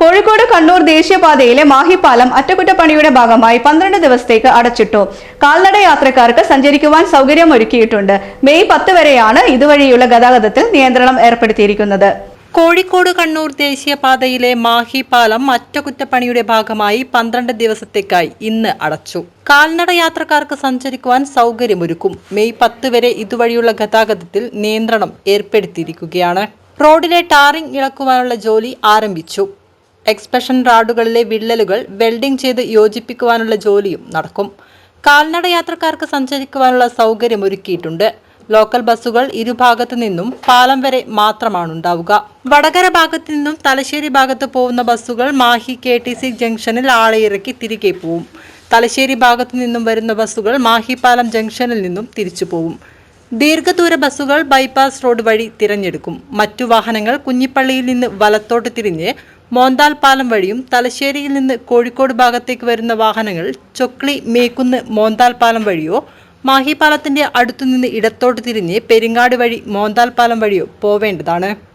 കോഴിക്കോട് കണ്ണൂർ ദേശീയപാതയിലെ മാഹി പാലം അറ്റകുറ്റപ്പണിയുടെ ഭാഗമായി 12 ദിവസത്തേക്ക് അടച്ചിട്ടു. കാൽനട യാത്രക്കാർക്ക് സഞ്ചരിക്കുവാൻ സൗകര്യമൊരുക്കിയിട്ടുണ്ട്. മെയ് 10 വരെയാണ് ഇതുവഴിയുള്ള ഗതാഗതത്തിൽ നിയന്ത്രണം ഏർപ്പെടുത്തിയിരിക്കുന്നത്. കോഴിക്കോട് കണ്ണൂർ ദേശീയപാതയിലെ മാഹി പാലം അറ്റകുറ്റപ്പണിയുടെ ഭാഗമായി 12 ദിവസത്തേക്കായി ഇന്ന് അടച്ചു. കാൽനട യാത്രക്കാർക്ക് സഞ്ചരിക്കുവാൻ സൗകര്യമൊരുക്കും. മെയ് 10 വരെ ഇതുവഴിയുള്ള ഗതാഗതത്തിൽ നിയന്ത്രണം ഏർപ്പെടുത്തിയിരിക്കുകയാണ്. റോഡിലെ ടാറിംഗ് ഇളക്കുവാനുള്ള ജോലി ആരംഭിച്ചു. എക്സ്പ്രഷൻ റാഡുകളിലെ വിള്ളലുകൾ വെൽഡിംഗ് ചെയ്ത് യോജിപ്പിക്കുവാനുള്ള ജോലിയും നടക്കും. കാൽനട യാത്രക്കാർക്ക് സഞ്ചരിക്കുവാനുള്ള സൗകര്യമൊരുക്കിയിട്ടുണ്ട്. ലോക്കൽ ബസ്സുകൾ ഇരുഭാഗത്തു നിന്നും പാലം വരെ മാത്രമാണുണ്ടാവുക. വടകര ഭാഗത്തു നിന്നും തലശ്ശേരി ഭാഗത്ത് പോകുന്ന ബസ്സുകൾ മാഹി KTC ജംഗ്ഷനിൽ ആളെ ഇറക്കി തിരികെ പോവും. തലശ്ശേരി ഭാഗത്തു നിന്നും വരുന്ന ബസ്സുകൾ മാഹി പാലം ജംഗ്ഷനിൽ നിന്നും തിരിച്ചു പോവും. ദീർഘദൂര ബസ്സുകൾ ബൈപ്പാസ് റോഡ് വഴി തിരഞ്ഞെടുക്കും. മറ്റു വാഹനങ്ങൾ കുഞ്ഞിപ്പള്ളിയിൽ നിന്ന് വലത്തോട്ട് തിരിഞ്ഞ് മോന്താൽ പാലം വഴിയും, തലശ്ശേരിയിൽ നിന്ന് കോഴിക്കോട് ഭാഗത്തേക്ക് വരുന്ന വാഹനങ്ങൾ ചൊക്ലി മേക്കുന്ന് മോന്താൽ പാലം വഴിയോ, മാഹി പാലത്തിന്റെ അടുത്തുനിന്ന് ഇടത്തോട്ട് തിരിഞ്ഞ് പെരിങ്ങാട് വഴി മോന്താൽ പാലം വഴിയോ പോവേണ്ടതാണ്.